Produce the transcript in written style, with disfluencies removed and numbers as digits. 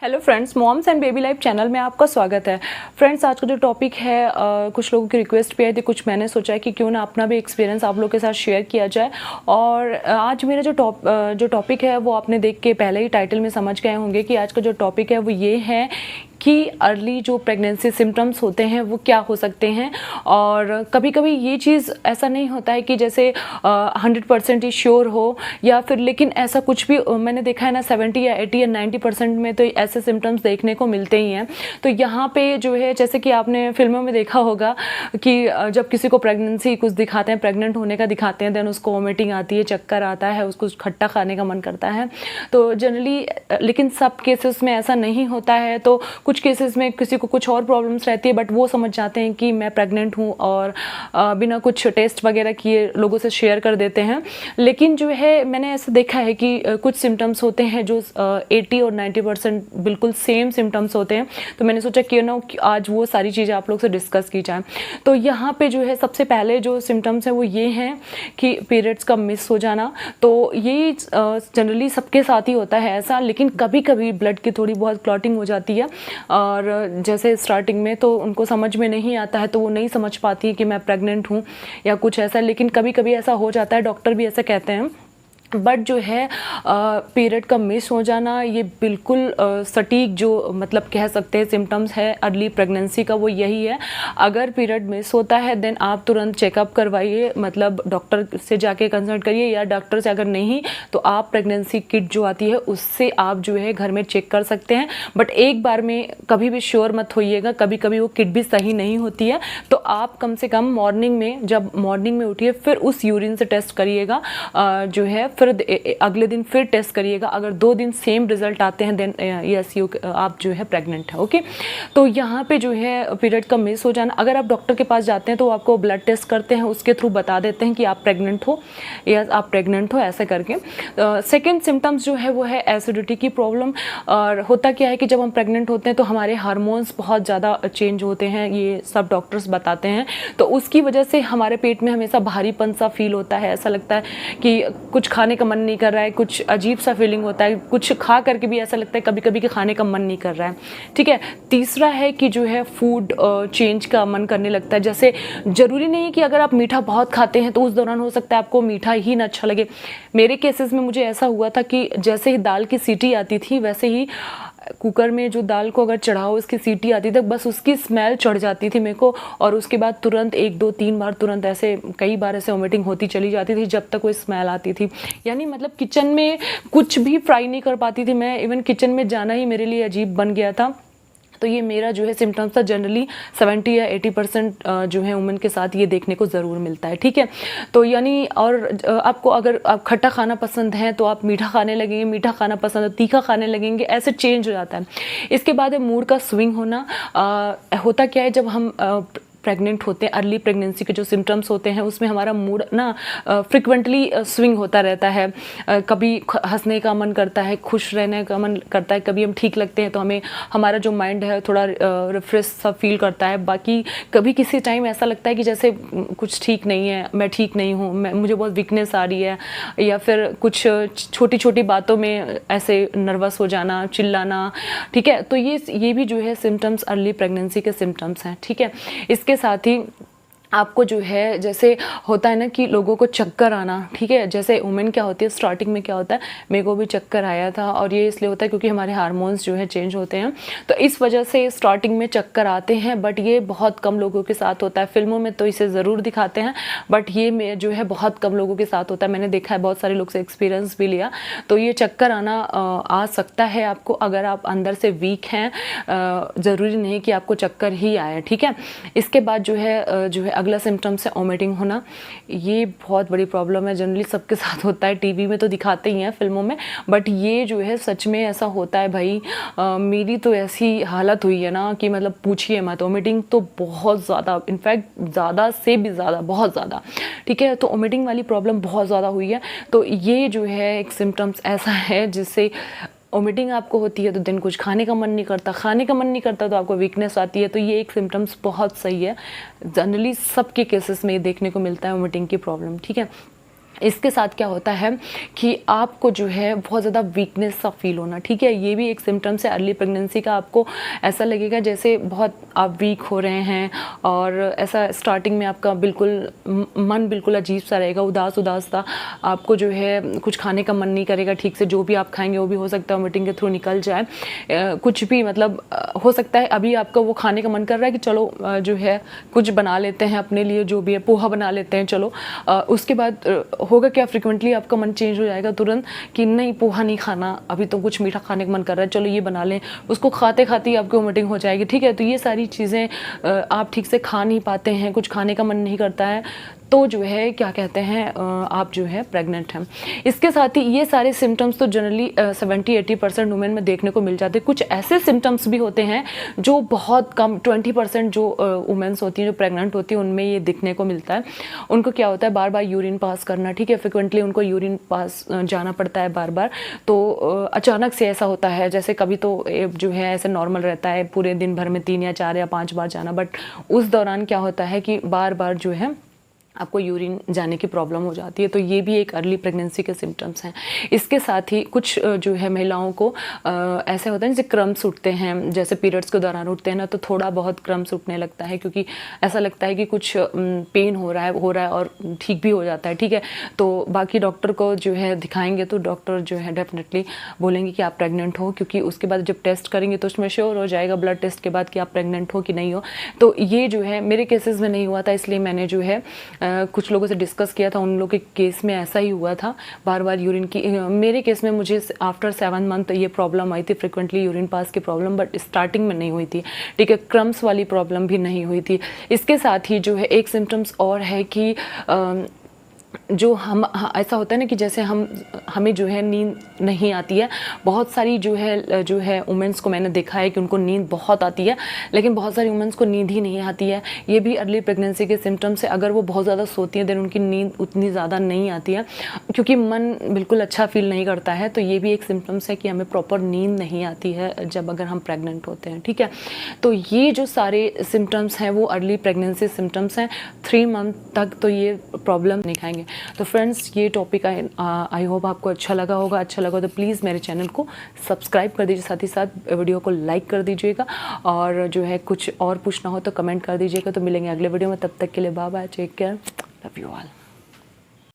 Hello friends, moms and baby life channel में आपका स्वागत है। फ्रेंड्स, आज का जो टॉपिक है कुछ लोगों की रिक्वेस्ट पे आई थी, कुछ मैंने सोचा है कि क्यों ना अपना भी एक्सपीरियंस आप लोगों के साथ शेयर किया जाए। और आज मेरा जो टॉपिक है वो आपने देख के पहले ही टाइटल में समझ गए होंगे कि आज का जो टॉपिक है वो ये है कि अर्ली जो प्रेगनेंसी सिम्टम्स होते हैं वो क्या हो सकते हैं। और कभी कभी ये चीज़ ऐसा नहीं होता है कि जैसे 100% ही श्योर हो या फिर, लेकिन ऐसा कुछ भी मैंने देखा है ना, 70 या 80 या 90% में तो ऐसे सिम्टम्स देखने को मिलते ही हैं। तो यहाँ पे जो है, जैसे कि आपने फिल्मों में देखा होगा कि जब किसी को प्रेगनेंसी कुछ दिखाते हैं, प्रेग्नेंट होने का दिखाते हैं, देन उसको वॉमिटिंग आती है, चक्कर आता है, उसको खट्टा खाने का मन करता है। तो जनरली, लेकिन सब केसेस में ऐसा नहीं होता है। तो कुछ केसेस में किसी को कुछ और प्रॉब्लम्स रहती है, बट वो समझ जाते हैं कि मैं प्रेग्नेंट हूँ और बिना कुछ टेस्ट वगैरह किए लोगों से शेयर कर देते हैं। लेकिन जो है, मैंने ऐसा देखा है कि कुछ सिम्टम्स होते हैं जो 80 और 90% बिल्कुल सेम सिम्टम्स होते हैं। तो मैंने सोचा क्यों ना आज वो सारी चीज़ें आप लोग से डिस्कस की जाए। तो यहाँ पे जो है, सबसे पहले जो सिम्टम्स हैं वो ये हैं कि पीरियड्स का मिस हो जाना। तो ये जनरली सबके साथ ही होता है ऐसा, लेकिन कभी कभी ब्लड की थोड़ी बहुत क्लॉटिंग हो जाती है। और जैसे स्टार्टिंग में तो उनको समझ में नहीं आता है, तो वो नहीं समझ पाती है कि मैं प्रेग्नेंट हूँ या कुछ ऐसा। लेकिन कभी कभी ऐसा हो जाता है, डॉक्टर भी ऐसा कहते हैं। बट जो है पीरियड का मिस हो जाना, ये बिल्कुल सटीक जो मतलब कह सकते हैं सिम्टम्स है अर्ली प्रेगनेंसी का, वो यही है। अगर पीरियड मिस होता है देन आप तुरंत चेकअप करवाइए, मतलब डॉक्टर से जाके कंसल्ट करिए, या डॉक्टर से अगर नहीं तो आप प्रेगनेंसी किट जो आती है उससे आप जो है घर में चेक कर सकते हैं। बट एक बार में कभी भी श्योर मत होइएगा, कभी कभी वो किट भी सही नहीं होती है। तो आप कम से कम मॉर्निंग में, जब मॉर्निंग में उठिए, फिर उस यूरिन से टेस्ट करिएगा जो है, फिर अगले दिन फिर टेस्ट करिएगा। अगर 2 दिन सेम रिजल्ट आते हैं देन यस आप जो है प्रेग्नेंट है। ओके, तो यहाँ पे जो है पीरियड का मिस हो जाना, अगर आप डॉक्टर के पास जाते हैं तो आपको ब्लड टेस्ट करते हैं, उसके थ्रू बता देते हैं कि आप प्रेग्नेंट हो या आप प्रेग्नेंट हो, ऐसे करके। सेकेंड सिम्टम्स जो है वो है एसिडिटी की प्रॉब्लम। और होता क्या है कि जब हम प्रेग्नेंट होते हैं तो हमारे हार्मोन्स बहुत ज़्यादा चेंज होते हैं, ये सब डॉक्टर्स बताते हैं। तो उसकी वजह से हमारे पेट में हमेशा भारीपन सा फील होता है, ऐसा लगता है कि कुछ खाने का मन नहीं कर रहा है, कुछ अजीब सा फीलिंग होता है, कुछ खा करके भी ऐसा लगता है कभी कभी कि खाने का मन नहीं कर रहा है। ठीक है। तीसरा है कि जो है फूड चेंज का मन करने लगता है। जैसे ज़रूरी नहीं है कि अगर आप मीठा बहुत खाते हैं तो उस दौरान हो सकता है आपको मीठा ही ना अच्छा लगे। मेरे केसेस में मुझे ऐसा हुआ था कि जैसे ही दाल की सीटी आती थी, वैसे ही कुकर में जो दाल को अगर चढ़ाओ, उसकी सीटी आती तक बस उसकी स्मेल चढ़ जाती थी मेरे को। और उसके बाद तुरंत 1 2 3 बार तुरंत ऐसे कई बार ऐसे वोमिटिंग होती चली जाती थी जब तक वो स्मेल आती थी। यानी मतलब किचन में कुछ भी फ्राई नहीं कर पाती थी मैं, इवन किचन में जाना ही मेरे लिए अजीब बन गया था। तो ये मेरा जो है सिम्टम्स था। जनरली 70 या 80% जो है वुमेन के साथ ये देखने को ज़रूर मिलता है। ठीक है। तो यानी, और आपको अगर आप खट्टा खाना पसंद है तो आप मीठा खाने लगेंगे, मीठा खाना पसंद है तीखा खाने लगेंगे, ऐसे चेंज हो जाता है। इसके बाद है मूड का स्विंग होना। होता क्या है, जब हम प्रेग्नेंट होते हैं, अर्ली प्रेगनेंसी के जो सिम्टम्स होते हैं उसमें हमारा मूड ना फ्रिक्वेंटली स्विंग होता रहता है। कभी हंसने का मन करता है, खुश रहने का मन करता है, कभी हम ठीक लगते हैं तो हमें हमारा जो माइंड है थोड़ा रिफ्रेश सा फील करता है। बाकी कभी किसी टाइम ऐसा लगता है कि जैसे कुछ ठीक नहीं है, मैं ठीक नहीं हूँ, मुझे बहुत वीकनेस आ रही है, या फिर कुछ छोटी छोटी बातों में ऐसे नर्वस हो जाना, चिल्लाना। ठीक है। तो ये भी जो है सिम्टम्स अर्ली प्रेगनेंसी के सिम्टम्स हैं। ठीक है। इसके साथ ही आपको जो है, जैसे होता है ना कि लोगों को चक्कर आना। ठीक है। जैसे वुमेन क्या होती है, स्टार्टिंग में क्या होता है, मेरे को भी चक्कर आया था, और ये इसलिए होता है क्योंकि हमारे हार्मोन्स जो है चेंज होते हैं, तो इस वजह से स्टार्टिंग में चक्कर आते हैं। बट ये बहुत कम लोगों के साथ होता है। फिल्मों में तो इसे ज़रूर दिखाते हैं, बट ये जो है बहुत कम लोगों के साथ होता है। मैंने देखा है, बहुत सारे लोग से एक्सपीरियंस भी लिया। तो ये चक्कर आना आ सकता है आपको, अगर आप अंदर से वीक हैं। ज़रूरी नहीं कि आपको चक्कर ही आए। ठीक है। इसके बाद जो है अगला सिम्टम्स है वोमिटिंग होना। ये बहुत बड़ी प्रॉब्लम है, जनरली सबके साथ होता है। टीवी में तो दिखाते ही हैं, फिल्मों में, बट ये जो है सच में ऐसा होता है भाई। मेरी तो ऐसी हालत हुई है ना कि मतलब पूछिए मत। वोमिटिंग तो बहुत ज़्यादा, इनफैक्ट ज़्यादा से भी ज़्यादा, बहुत ज़्यादा। ठीक है। तो वोमिटिंग वाली प्रॉब्लम बहुत ज़्यादा हुई है। तो ये जो है एक सिम्टम्स ऐसा है जिससे वोमिटिंग आपको होती है तो दिन कुछ खाने का मन नहीं करता, खाने का मन नहीं करता तो आपको वीकनेस आती है। तो ये एक सिम्टम्स बहुत सही है, जनरली सबके केसेस में देखने को मिलता है वोमिटिंग की प्रॉब्लम। ठीक है। इसके साथ क्या होता है कि आपको जो है बहुत ज़्यादा वीकनेस सा फील होना, ठीक है, ये भी एक सिम्टम्स है अर्ली प्रेगनेंसी का। आपको ऐसा लगेगा जैसे बहुत आप वीक हो रहे हैं, और ऐसा स्टार्टिंग में आपका बिल्कुल मन बिल्कुल अजीब सा रहेगा, उदास उदास सा। आपको जो है कुछ खाने का मन नहीं करेगा ठीक से, जो भी आप खाएंगे वो भी हो सकता है वोमिटिंग के थ्रू निकल जाए। कुछ भी मतलब हो सकता है अभी आपका वो खाने का मन कर रहा है कि चलो जो है कुछ बना लेते हैं अपने लिए, जो भी है पोहा बना लेते हैं चलो। उसके बाद होगा क्या, फ्रिक्वेंटली आपका मन चेंज हो जाएगा तुरंत कि नहीं पोहा नहीं खाना, अभी तो कुछ मीठा खाने का मन कर रहा है, चलो ये बना लें। उसको खाते खाते ही आपकी वोमिटिंग हो जाएगी, ठीक है। तो ये सारी चीज़ें आप ठीक से खा नहीं पाते हैं, कुछ खाने का मन नहीं करता है, तो जो है क्या कहते हैं आप जो है प्रेग्नेंट हैं। इसके साथ ही ये सारे सिम्टम्स तो जनरली 70-80% वुमेन में देखने को मिल जाते हैं। कुछ ऐसे सिम्टम्स भी होते हैं जो बहुत कम 20% जो वुमेन्स होती हैं जो प्रेग्नेंट होती हैं उनमें ये दिखने को मिलता है। उनको क्या होता है, बार बार यूरिन पास करना, ठीक है, फ्रिक्वेंटली उनको यूरिन पास जाना पड़ता है बार बार। तो अचानक से ऐसा होता है, जैसे कभी तो जो है ऐसे नॉर्मल रहता है पूरे दिन भर में 3 या 4 या 5 बार जाना, बट उस दौरान क्या होता है कि बार बार जो है आपको यूरिन जाने की प्रॉब्लम हो जाती है। तो ये भी एक अर्ली प्रेगनेंसी के सिम्टम्स हैं। इसके साथ ही कुछ जो है महिलाओं को ऐसे होता है जैसे क्रम्स उठते हैं, जैसे पीरियड्स के दौरान उठते हैं ना, तो थोड़ा बहुत क्रम्स उठने लगता है, क्योंकि ऐसा लगता है कि कुछ पेन हो रहा है और ठीक भी हो जाता है, ठीक है। तो बाकी डॉक्टर को जो है दिखाएंगे तो डॉक्टर जो है डेफिनेटली बोलेंगे कि आप प्रेग्नेंट हो, क्योंकि उसके बाद जब टेस्ट करेंगे तो उसमें श्योर हो जाएगा ब्लड टेस्ट के बाद कि आप प्रेग्नेंट हो कि नहीं हो। तो ये जो है मेरे केसेस में नहीं हुआ था, इसलिए मैंने जो है कुछ लोगों से डिस्कस किया था, उन लोगों के केस में ऐसा ही हुआ था, बार बार यूरिन की। मेरे केस में मुझे आफ्टर 7 मंथ ये प्रॉब्लम आई थी, फ्रिक्वेंटली यूरिन पास की प्रॉब्लम, बट स्टार्टिंग में नहीं हुई थी, ठीक है। क्रम्स वाली प्रॉब्लम भी नहीं हुई थी। इसके साथ ही जो है एक सिम्टम्स और है कि जो हम ऐसा होता है ना कि जैसे हमें जो है नींद नहीं आती है। बहुत सारी जो है वुमेन्स को मैंने देखा है कि उनको नींद बहुत आती है, लेकिन बहुत सारी वुमेन्स को नींद ही नहीं आती है। ये भी अर्ली प्रेगनेंसी के सिम्टम्स है। अगर वो बहुत ज़्यादा सोती हैं देन उनकी नींद उतनी ज़्यादा नहीं आती है, क्योंकि मन बिल्कुल अच्छा फील नहीं करता है। तो ये भी एक सिम्टम्स है कि हमें प्रॉपर नींद नहीं आती है जब अगर हम प्रेग्नेंट होते हैं, ठीक है। तो ये जो सारे सिम्टम्स हैं वो अर्ली प्रेगनेंसी सिम्टम्स हैं। 3 मंथ तक तो ये प्रॉब्लम नहीं खाएंगे। तो फ्रेंड्स ये टॉपिक आई होप आपको अच्छा लगा होगा। अच्छा लगा तो प्लीज़ मेरे चैनल को सब्सक्राइब कर दीजिए, साथ ही साथ वीडियो को लाइक कर दीजिएगा, और जो है कुछ और पूछना हो तो कमेंट कर दीजिएगा। तो मिलेंगे अगले वीडियो में, तब तक के लिए bye bye, take care, love you all.